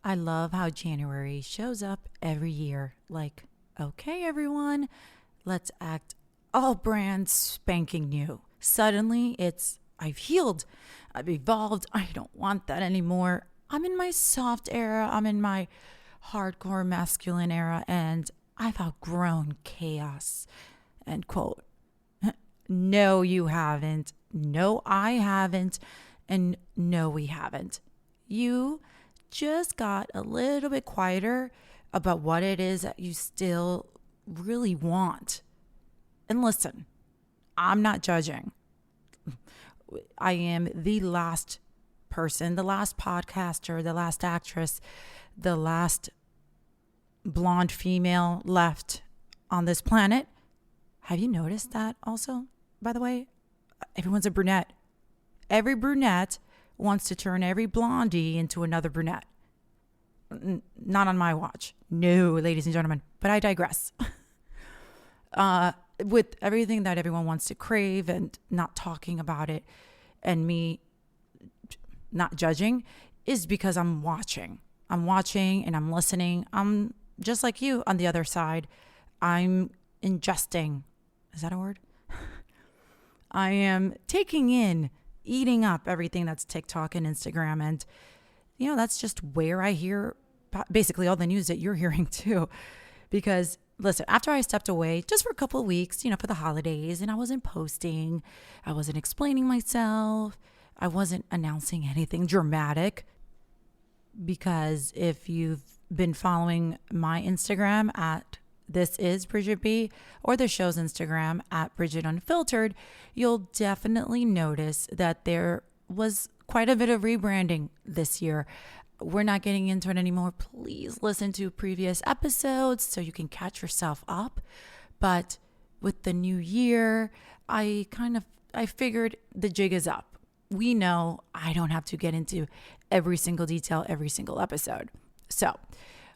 I love how January shows up every year. Like, okay, everyone, let's act all brand spanking new. Suddenly, I've healed, I've evolved, I don't want that anymore. I'm in my soft era, I'm in my hardcore masculine era, and I've outgrown chaos. End quote. No, you haven't. No, I haven't. And no, we haven't. You just got a little bit quieter about what it is that you still really want. And listen, I'm not judging. I am the last person, the last podcaster, the last actress, the last blonde female left on this planet. Have you noticed that also, by the way? Everyone's a brunette. Every brunette wants to turn every blondie into another brunette. Not on my watch. No, ladies and gentlemen. But I digress. With everything that everyone wants to crave and not talking about it and me not judging is because I'm watching. I'm watching and I'm listening. I'm just like you on the other side. I'm ingesting. Is that a word? I am taking in, eating up everything that's TikTok and Instagram. And, that's just where I hear basically all the news that you're hearing too. Because listen, after I stepped away just for a couple of weeks, for the holidays, and I wasn't posting, I wasn't explaining myself, I wasn't announcing anything dramatic. Because if you've been following my Instagram at This is Bridgette B, or the show's Instagram at Bridgette Unfiltered, you'll definitely notice that there was quite a bit of rebranding this year. We're not getting into it anymore. Please listen to previous episodes so you can catch yourself up. But with the new year, I figured the jig is up. We know I don't have to get into every single detail, every single episode. So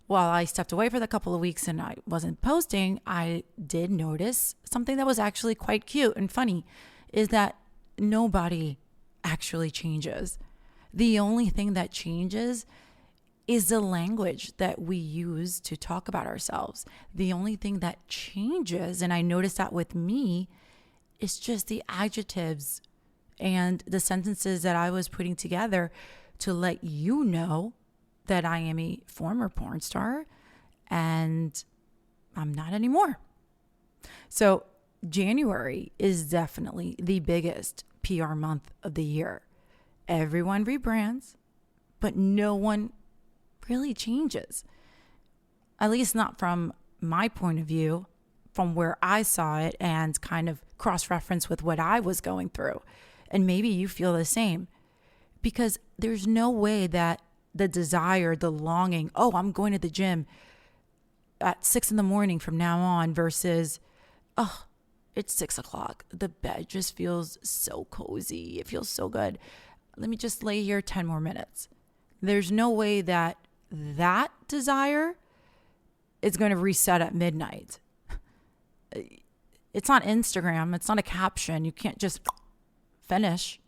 while I stepped away for the couple of weeks and I wasn't posting, I did notice something that was actually quite cute and funny, is that nobody actually changes. The only thing that changes is the language that we use to talk about ourselves. The only thing that changes, and I noticed that with me, is just the adjectives and the sentences that I was putting together to let you know that I am a former porn star and I'm not anymore. So January is definitely the biggest PR month of the year. Everyone rebrands, but no one really changes. At least not from my point of view, from where I saw it and kind of cross-reference with what I was going through. And maybe you feel the same, because there's no way that the desire, the longing, oh, I'm going to the gym at 6 a.m. from now on versus, oh, it's 6 o'clock. The bed just feels so cozy. It feels so good. Let me just lay here 10 more minutes. There's no way that desire is going to reset at midnight. It's not Instagram. It's not a caption. You can't just finish.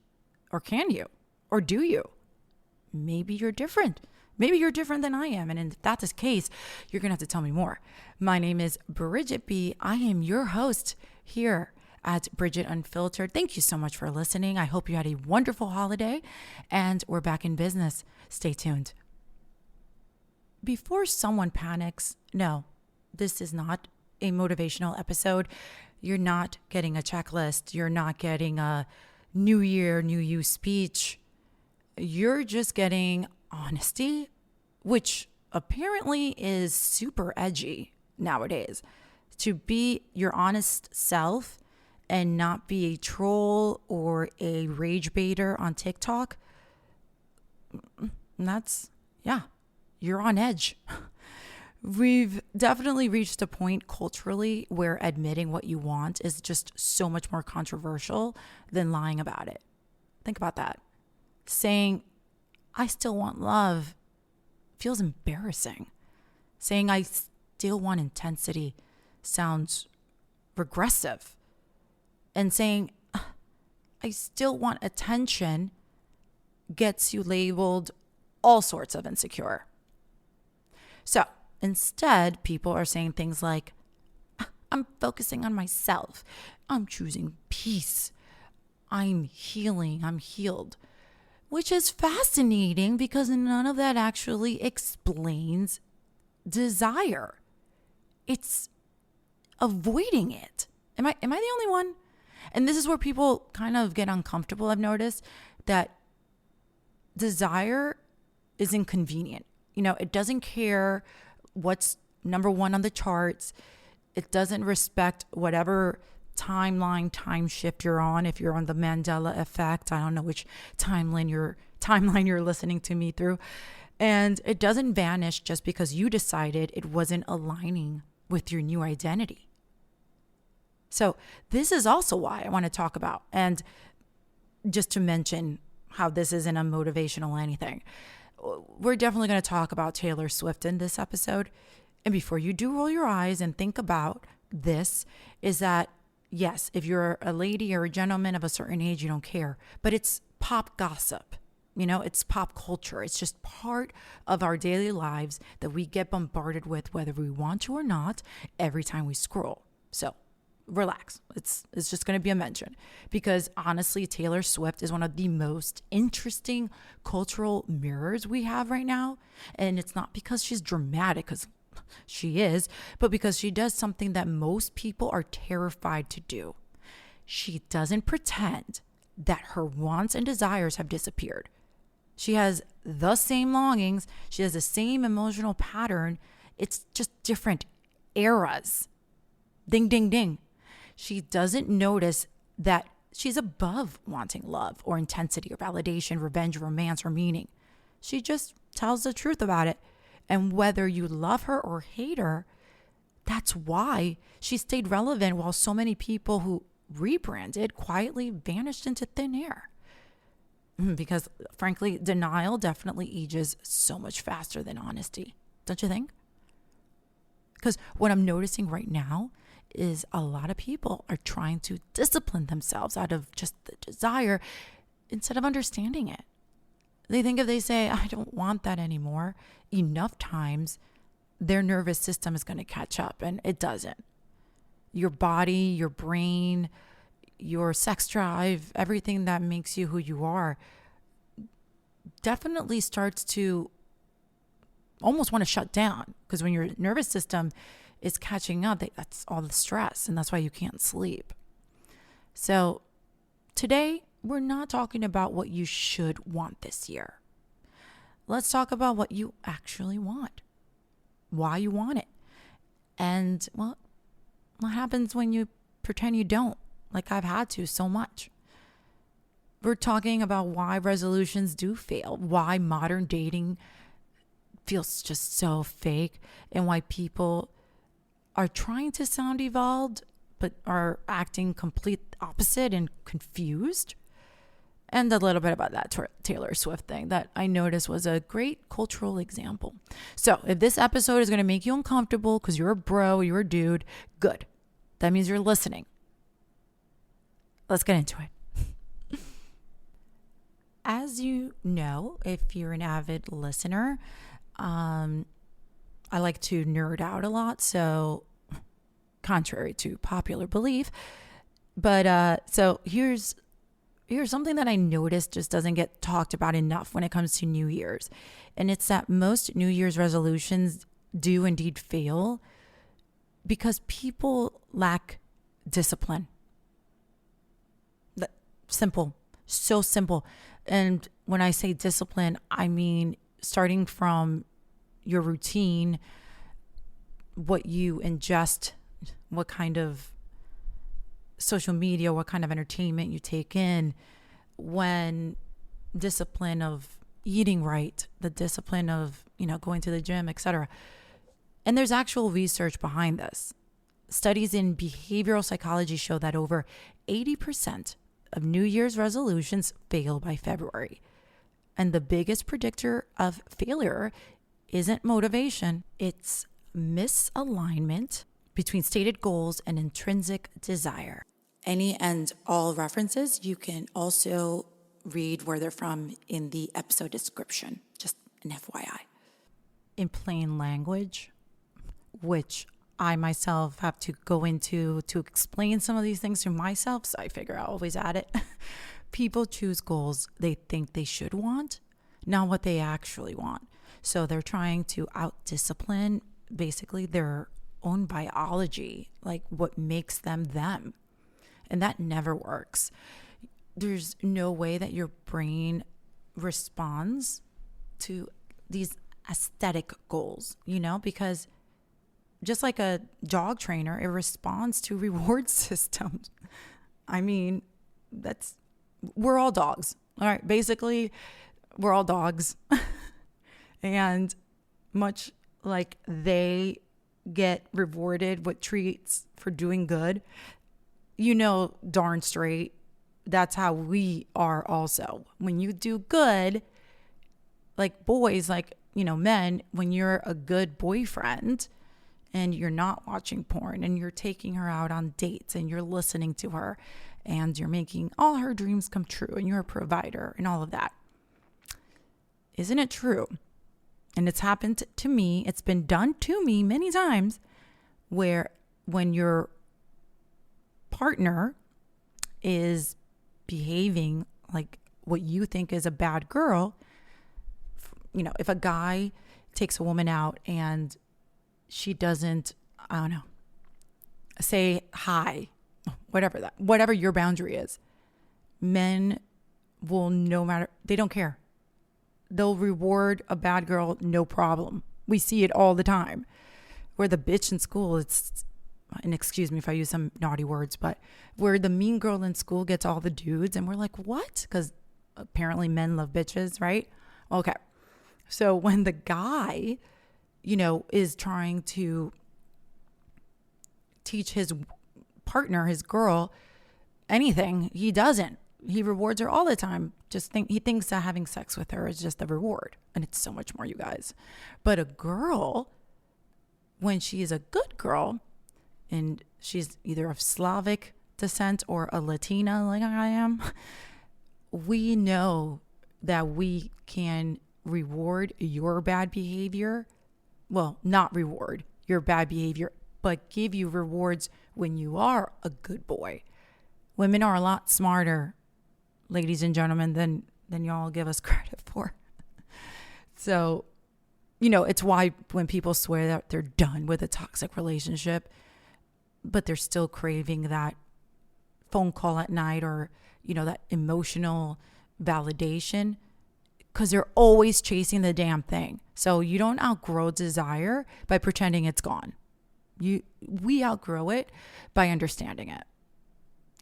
Or can you? Or do you? Maybe you're different. Maybe you're different than I am. And if that's the case, you're going to have to tell me more. My name is Bridgette B. I am your host here at Bridgette Unfiltered. Thank you so much for listening. I hope you had a wonderful holiday and we're back in business. Stay tuned. Before someone panics, no, this is not a motivational episode. You're not getting a checklist. You're not getting a new year, new you speech. You're just getting honesty, which apparently is super edgy nowadays. To be your honest self and not be a troll or a rage baiter on TikTok, you're on edge. We've definitely reached a point culturally where admitting what you want is just so much more controversial than lying about it. Think about that. Saying, I still want love feels embarrassing. Saying, I still want intensity sounds regressive. And saying, I still want attention gets you labeled all sorts of insecure. So instead, people are saying things like, I'm focusing on myself. I'm choosing peace. I'm healing. I'm healed. Which is fascinating because none of that actually explains desire. It's avoiding it. Am I the only one? And this is where people kind of get uncomfortable. I've noticed that desire is inconvenient. It doesn't care what's number one on the charts. It doesn't respect whatever time shift you're on. If you're on the Mandela effect, I don't know which timeline you're listening to me through. And it doesn't vanish just because you decided it wasn't aligning with your new identity. So this is also why I want to talk about, and just to mention how this isn't a motivational anything, we're definitely going to talk about Taylor Swift in this episode. And before you do roll your eyes and think about this, is that yes, if you're a lady or a gentleman of a certain age, you don't care, but it's pop gossip. It's pop culture. It's just part of our daily lives that we get bombarded with, whether we want to or not, every time we scroll. So relax. It's just going to be a mention, because honestly, Taylor Swift is one of the most interesting cultural mirrors we have right now. And it's not because she's dramatic, because she is, but because she does something that most people are terrified to do. She doesn't pretend that her wants and desires have disappeared. She has the same longings. She has the same emotional pattern. It's just different eras. Ding, ding, ding. She doesn't notice that she's above wanting love or intensity or validation, revenge, romance, or meaning. She just tells the truth about it. And whether you love her or hate her, that's why she stayed relevant while so many people who rebranded quietly vanished into thin air. Because frankly, denial definitely ages so much faster than honesty. Don't you think? Because what I'm noticing right now is a lot of people are trying to discipline themselves out of just the desire instead of understanding it. They think if they say, I don't want that anymore, enough times, their nervous system is going to catch up, and it doesn't. Your body, your brain, your sex drive, everything that makes you who you are definitely starts to almost want to shut down, because when your nervous system is catching up, that's all the stress, and that's why you can't sleep. So today, we're not talking about what you should want this year. Let's talk about what you actually want, why you want it, and what happens when you pretend you don't, like I've had to so much. We're talking about why resolutions do fail, why modern dating feels just so fake, and why people are trying to sound evolved but are acting complete opposite and confused. And a little bit about that Taylor Swift thing that I noticed was a great cultural example. So if this episode is going to make you uncomfortable because you're a bro, you're a dude, good. That means you're listening. Let's get into it. As you know, if you're an avid listener, I like to nerd out a lot. So contrary to popular belief, but so here's something that I noticed just doesn't get talked about enough when it comes to New Year's. And it's that most New Year's resolutions do indeed fail because people lack discipline. Simple, so simple. And when I say discipline, I mean starting from your routine, what you ingest, what kind of social media, what kind of entertainment you take in, when discipline of eating right, the discipline of, going to the gym, etc. And there's actual research behind this. Studies in behavioral psychology show that over 80% of New Year's resolutions fail by February. And the biggest predictor of failure isn't motivation, it's misalignment between stated goals and intrinsic desire. Any and all references, you can also read where they're from in the episode description, just an FYI. in plain language, which I myself have to go into to explain some of these things to myself. So I figure I'll always add it. People choose goals they think they should want, not what they actually want. So they're trying to out-discipline basically their own biology, like what makes them them. And that never works. There's no way that your brain responds to these aesthetic goals, because just like a dog trainer, it responds to reward systems. I mean, we're all dogs. All right. Basically, we're all dogs. And much like they get rewarded with treats for doing good, darn straight, that's how we are also. When you do good, like boys, like, men, when you're a good boyfriend and you're not watching porn and you're taking her out on dates and you're listening to her and you're making all her dreams come true and you're a provider and all of that. Isn't it true? And it's happened to me. It's been done to me many times where when your partner is behaving like what you think is a bad girl, if a guy takes a woman out and she doesn't, I don't know, say hi, whatever your boundary is, men will, no matter, they don't care. They'll reward a bad girl, no problem. We see it all the time. Where the bitch in school, and excuse me if I use some naughty words, but where the mean girl in school gets all the dudes and we're like, what? Because apparently men love bitches, right? Okay. So when the guy, is trying to teach his partner, his girl, anything, he doesn't. He rewards her all the time. He thinks that having sex with her is just a reward. And it's so much more, you guys. But a girl, when she is a good girl, and she's either of Slavic descent or a Latina like I am, we know that we can reward your bad behavior. Well, not reward your bad behavior, but give you rewards when you are a good boy. Women are a lot smarter, ladies and gentlemen, than y'all give us credit for. So, it's why when people swear that they're done with a toxic relationship, but they're still craving that phone call at night or, that emotional validation, because they're always chasing the damn thing. So you don't outgrow desire by pretending it's gone. We outgrow it by understanding it,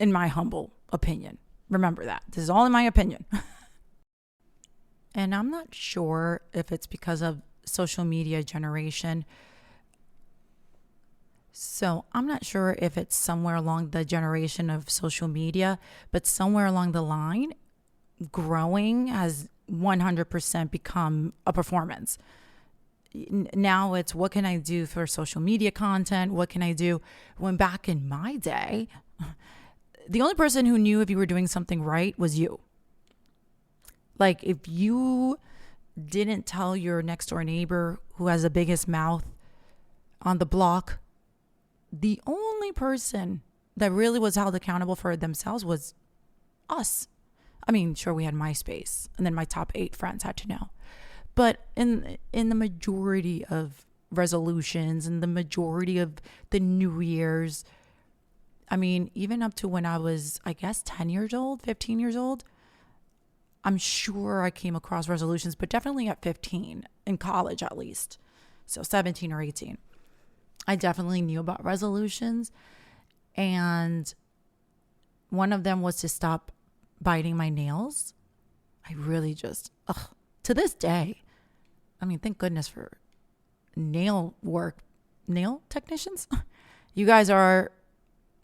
in my humble opinion. Remember that. This is all in my opinion. And I'm not sure if it's because of social media generation. So I'm not sure if it's somewhere along the generation of social media, but somewhere along the line, growing has 100% become a performance. Now it's, what can I do for social media content? What can I do? When back in my day, the only person who knew if you were doing something right was you. Like, if you didn't tell your next door neighbor who has the biggest mouth on the block, the only person that really was held accountable for themselves was us. I mean, sure, we had MySpace, and then my top 8 friends had to know. But in the majority of resolutions and the majority of the New Year's, I mean, even up to when I was, I guess, 10 years old, 15 years old, I'm sure I came across resolutions, but definitely at 15, in college at least. So 17 or 18. I definitely knew about resolutions. And one of them was to stop biting my nails. I really just, to this day, I mean, thank goodness for nail technicians. You guys are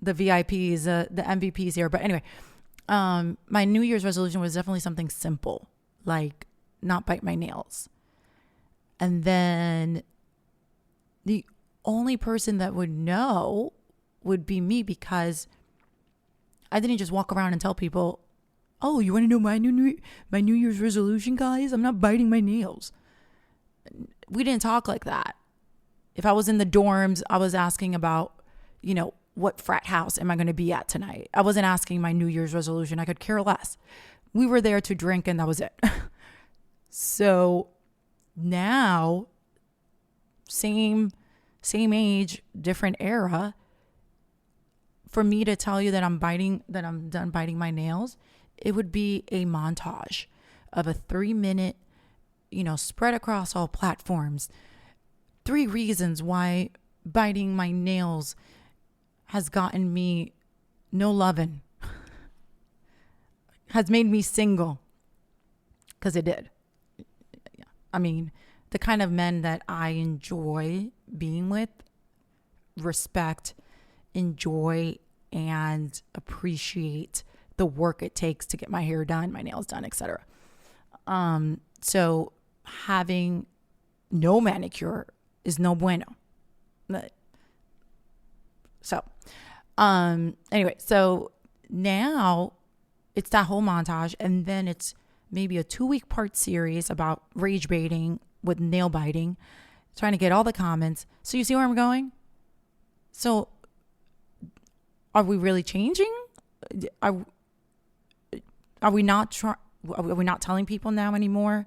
the VIPs, the MVPs here. But anyway, my New Year's resolution was definitely something simple, like not bite my nails. And then the only person that would know would be me, because I didn't just walk around and tell people, oh, you want to know my New Year's resolution, guys? I'm not biting my nails. we didn't talk like that. If I was in the dorms, I was asking about, what frat house am I going to be at tonight? I wasn't asking my New Year's resolution. I could care less. We were there to drink and that was it. So now, same age, different era. For me to tell you that I'm done biting my nails, it would be a montage of a 3-minute, spread across all platforms. 3 reasons why biting my nails has gotten me no lovin', has made me single, because it did. I mean, the kind of men that I enjoy being with, respect, enjoy, and appreciate the work it takes to get my hair done, my nails done, etc. So having no manicure is no bueno. So, anyway, so now it's that whole montage, and then it's maybe a 2-week part series about rage baiting with nail biting, trying to get all the comments. So you see where I'm going? So are we really changing? Are we not telling people now anymore?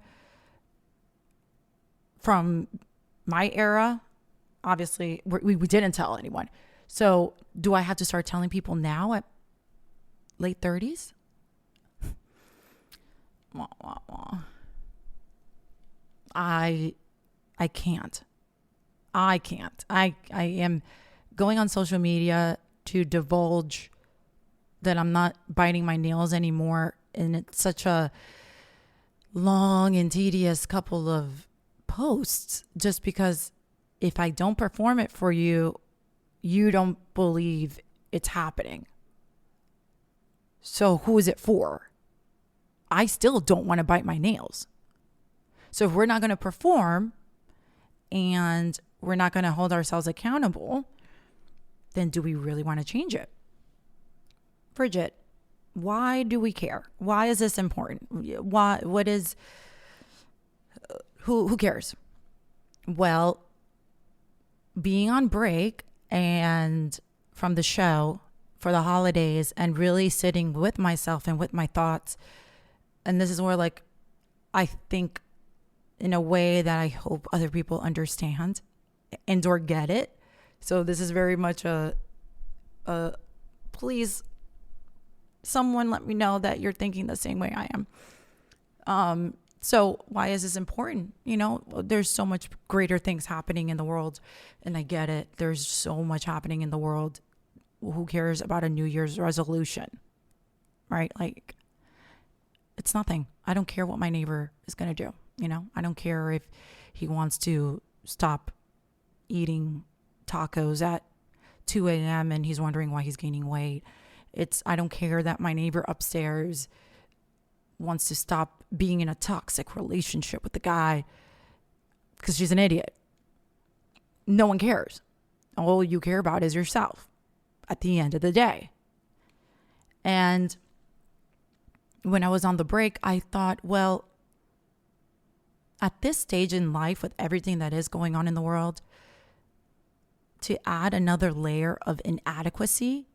From my era, obviously, we didn't tell anyone. So do I have to start telling people now at late 30s? I can't. I am going on social media to divulge that I'm not biting my nails anymore. And it's such a long and tedious couple of posts, just because if I don't perform it for you, you don't believe it's happening. So who is it for? I still don't want to bite my nails. So if we're not going to perform and we're not going to hold ourselves accountable, then do we really want to change it? Bridgette, why do we care? Why is this important? Who cares? Well, being on break and from the show for the holidays and really sitting with myself and with my thoughts. And this is where, like, I think in a way that I hope other people understand and or get it. So this is very much a please, someone let me know that you're thinking the same way I am. So why is this important? There's so much greater things happening in the world, and I get it. There's so much happening in the world. Who cares about a New Year's resolution, right? Like, it's nothing. I don't care what my neighbor is going to do. I don't care if he wants to stop eating tacos at 2 a.m. and he's wondering why he's gaining weight. I don't care that my neighbor upstairs wants to stop being in a toxic relationship with the guy because she's an idiot. No one cares. All you care about is yourself at the end of the day. And when I was on the break, I thought, well, at this stage in life, with everything that is going on in the world, to add another layer of inadequacy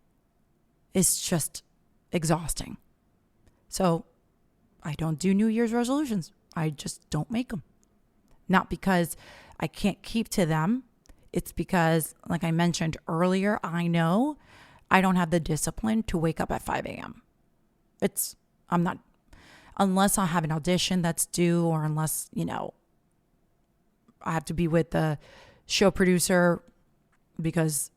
is just exhausting. So I don't do New Year's resolutions. I just don't make them. Not because I can't keep to them. It's because, like I mentioned earlier, I know I don't have the discipline to wake up at 5 a.m. I'm not, unless I have an audition that's due, or unless, I have to be with the show producer because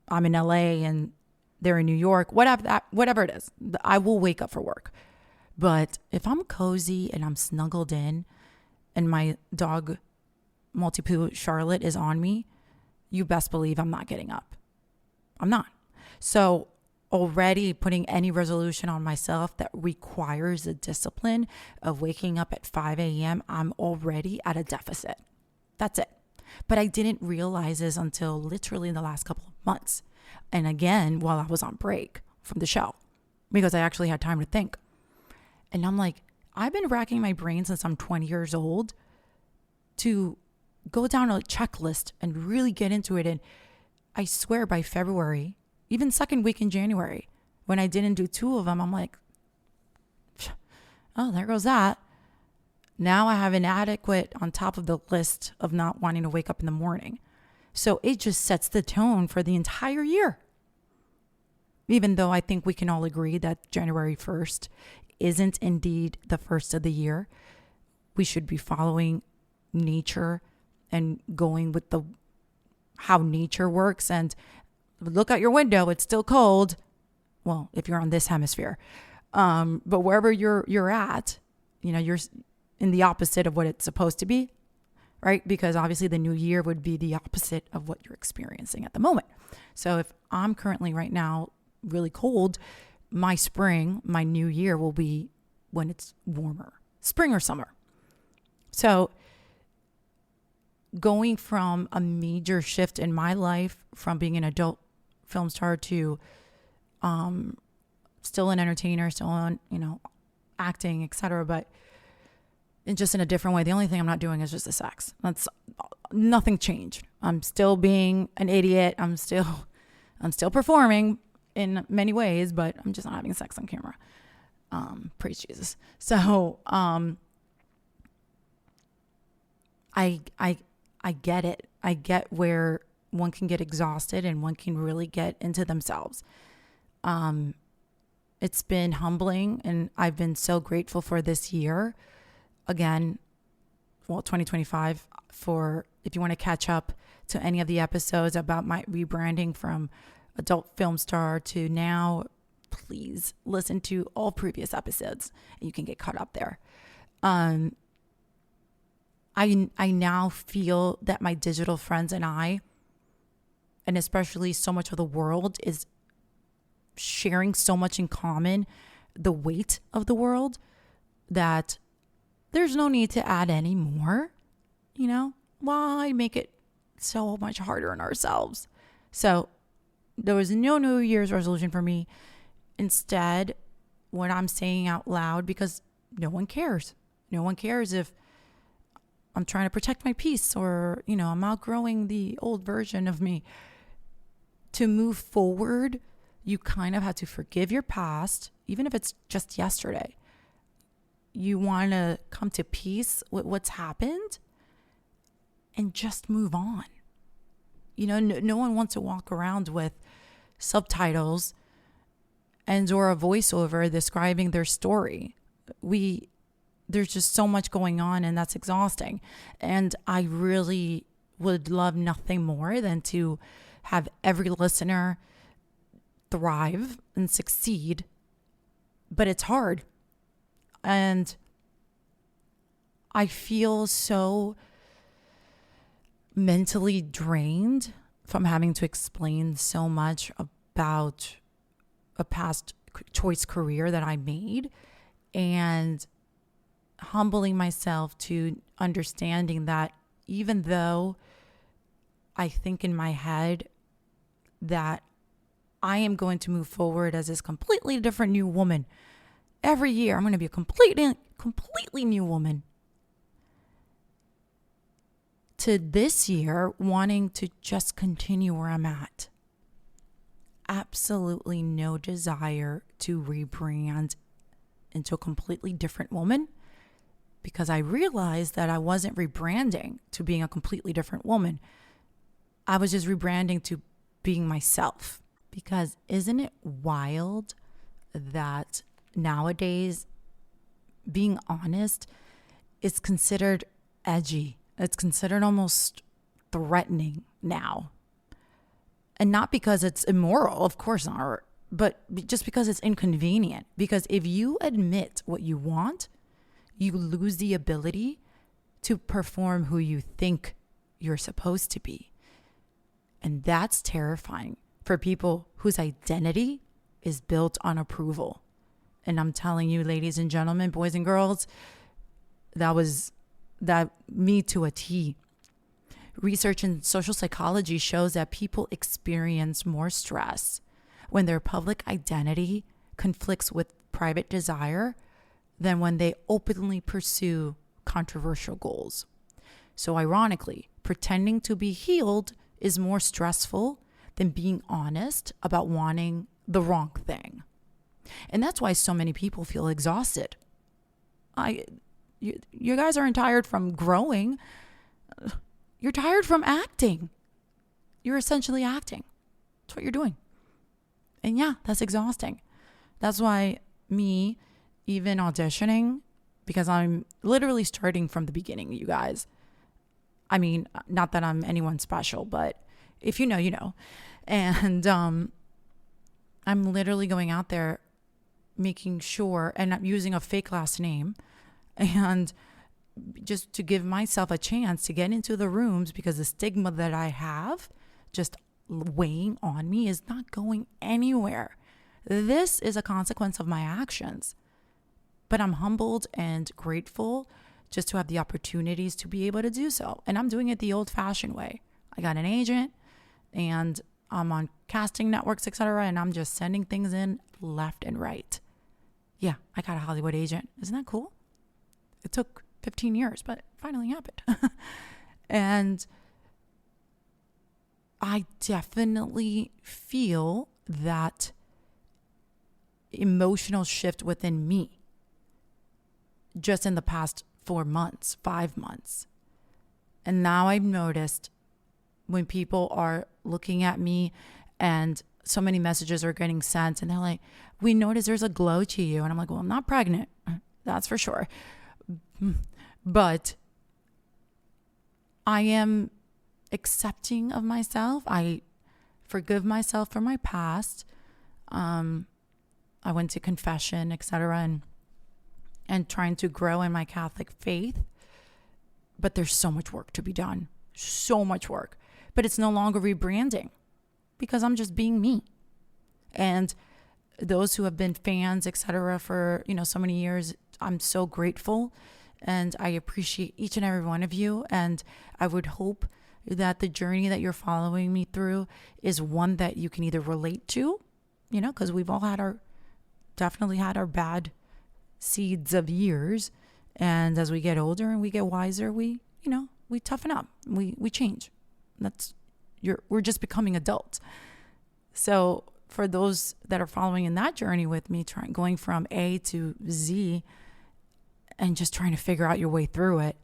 I'm in LA and they're in New York, whatever it is, I will wake up for work. But if I'm cozy and I'm snuggled in and my dog Multi-Poo Charlotte is on me, you best believe I'm not getting up. I'm not. So already putting any resolution on myself that requires the discipline of waking up at 5 a.m., I'm already at a deficit. That's it. But I didn't realize this until literally in the last couple of months. And again, while I was on break from the show, because I actually had time to think. And I'm like, I've been racking my brain since I'm 20 years old to go down a checklist and really get into it. And I swear by February, even second week in January, when I didn't do 2 of them, I'm like, oh, there goes that. Now I have inadequate on top of the list of not wanting to wake up in the morning. So it just sets the tone for the entire year. Even though I think we can all agree that January 1st isn't indeed the first of the year, we should be following nature and going with how nature works. And look out your window, it's still cold. Well, if you're on this hemisphere, but wherever you're at, you're in the opposite of what it's supposed to be, right? Because obviously the new year would be the opposite of what you're experiencing at the moment. So if I'm currently right now really cold, my spring, my new year will be when it's warmer, spring or summer. So going from a major shift in my life, from being an adult film star to still an entertainer, still on, acting, etc., but just in a different way. The only thing I'm not doing is just the sex. That's nothing changed. I'm still being an idiot. I'm still performing in many ways, but I'm just not having sex on camera. Praise Jesus. So I get it. I get where one can get exhausted and one can really get into themselves. It's been humbling, and I've been so grateful for this year. Again, 2025, for if you want to catch up to any of the episodes about my rebranding from adult film star to now, please listen to all previous episodes and you can get caught up there. I now feel that my digital friends and I, and especially so much of the world, is sharing so much in common, the weight of the world, that there's no need to add any more. Why make it so much harder on ourselves? So there was no New Year's resolution for me. Instead, what I'm saying out loud, because no one cares. No one cares if I'm trying to protect my peace, or, I'm outgrowing the old version of me. To move forward, you kind of have to forgive your past, even if it's just yesterday. You want to come to peace with what's happened and just move on. No one wants to walk around with subtitles or a voiceover describing their story. There's just so much going on, and that's exhausting. And I really would love nothing more than to have every listener thrive and succeed. But it's hard. And I feel so mentally drained from having to explain so much about a past choice career that I made, and humbling myself to understanding that even though I think in my head that I am going to move forward as this completely different new woman, every year I'm going to be a completely new woman, to this year wanting to just continue where I'm at. Absolutely no desire to rebrand into a completely different woman, because I realized that I wasn't rebranding to being a completely different woman. I was just rebranding to being myself. Because isn't it wild that nowadays being honest is considered edgy? It's considered almost threatening now. And not because it's immoral, of course not, but just because it's inconvenient. Because if you admit what you want, you lose the ability to perform who you think you're supposed to be. And that's terrifying for people whose identity is built on approval. And I'm telling you, ladies and gentlemen, boys and girls, that me to a T. Research in social psychology shows that people experience more stress when their public identity conflicts with private desire than when they openly pursue controversial goals. So ironically, pretending to be healed is more stressful than being honest about wanting the wrong thing. And that's why so many people feel exhausted. You guys aren't tired from growing. You're tired from acting. You're essentially acting. That's what you're doing. And yeah, that's exhausting. That's why me, even auditioning, because I'm literally starting from the beginning, you guys. I mean, not that I'm anyone special, but if you know, you know. And I'm literally going out there making sure, and I'm using a fake last name, and just to give myself a chance to get into the rooms, because the stigma that I have just weighing on me is not going anywhere. This is a consequence of my actions. But I'm humbled and grateful just to have the opportunities to be able to do so. And I'm doing it the old-fashioned way. I got an agent, and I'm on casting networks, etc., and I'm just sending things in left and right. Yeah, I got a Hollywood agent. Isn't that cool? It took 15 years, but it finally happened. And I definitely feel that emotional shift within me just in the past 4 months, 5 months. And now I've noticed when people are looking at me and so many messages are getting sent and they're like, we notice there's a glow to you. And I'm like, well, I'm not pregnant. That's for sure. But I am accepting of myself. I forgive myself for my past. I went to confession, etc., and trying to grow in my Catholic faith. But there's so much work to be done. So much work. But it's no longer rebranding because I'm just being me. And those who have been fans, etc., for, so many years, I'm so grateful. And I appreciate each and every one of you. And I would hope that the journey that you're following me through is one that you can either relate to, because we've all definitely had our bad seeds of years. And as we get older and we get wiser, we toughen up, we change. We're just becoming adults. So for those that are following in that journey with me, going from A to Z and just trying to figure out your way through it,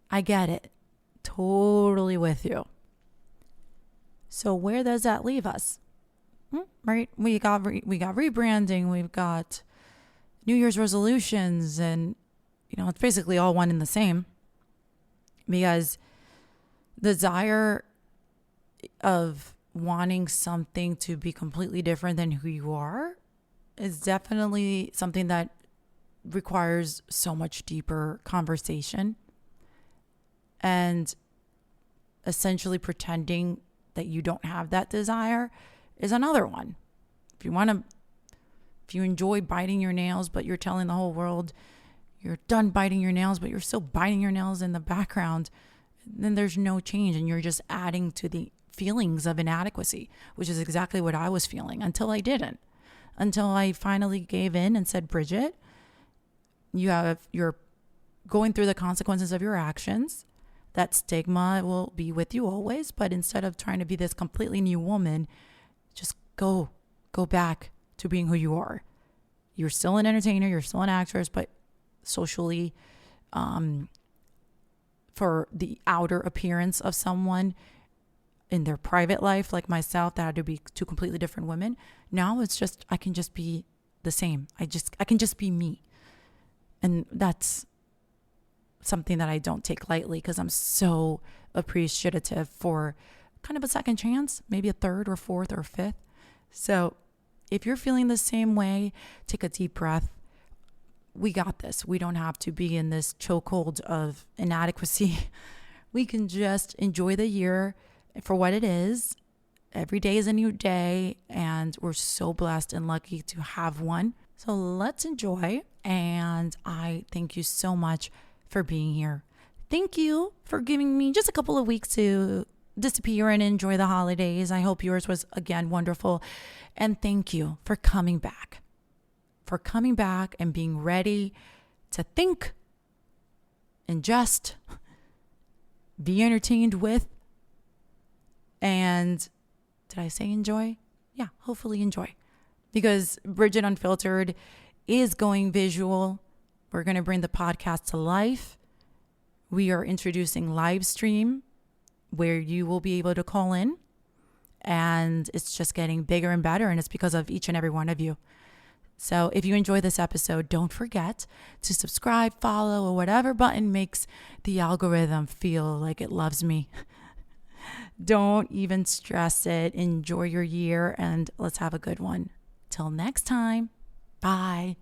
I get it. Totally with you. So where does that leave us? Right? We got rebranding. We've got New Year's resolutions, and it's basically all one and the same, because the desire of wanting something to be completely different than who you are is definitely something that requires so much deeper conversation. And essentially pretending that you don't have that desire is another one. If you enjoy biting your nails, but you're telling the whole world you're done biting your nails, but you're still biting your nails in the background, then there's no change, and you're just adding to the feelings of inadequacy, which is exactly what I was feeling until I didn't. Until I finally gave in and said, Bridgette, you're going through the consequences of your actions. That stigma will be with you always, but instead of trying to be this completely new woman, just go back to being who you are. You're still an entertainer, you're still an actress, but socially, for the outer appearance of someone in their private life, like myself, that had to be two completely different women. Now it's just, I can just be the same. I can just be me. And that's something that I don't take lightly, because I'm so appreciative for kind of a second chance, maybe a third or fourth or fifth. So if you're feeling the same way, take a deep breath. We got this. We don't have to be in this chokehold of inadequacy. We can just enjoy the year for what it is. Every day is a new day, and we're so blessed and lucky to have one. So let's enjoy. And I thank you so much for being here. Thank you for giving me just a couple of weeks to disappear and enjoy the holidays. I hope yours was, again, wonderful. And thank you for coming back. And being ready to think, ingest, be entertained with, and did I say enjoy? Yeah, hopefully enjoy. Because Bridgette Unfiltered is going visual. We're going to bring the podcast to life. We are introducing live stream where you will be able to call in. And it's just getting bigger and better. And it's because of each and every one of you. So if you enjoy this episode, don't forget to subscribe, follow, or whatever button makes the algorithm feel like it loves me. Don't even stress it. Enjoy your year and let's have a good one. Till next time. Bye.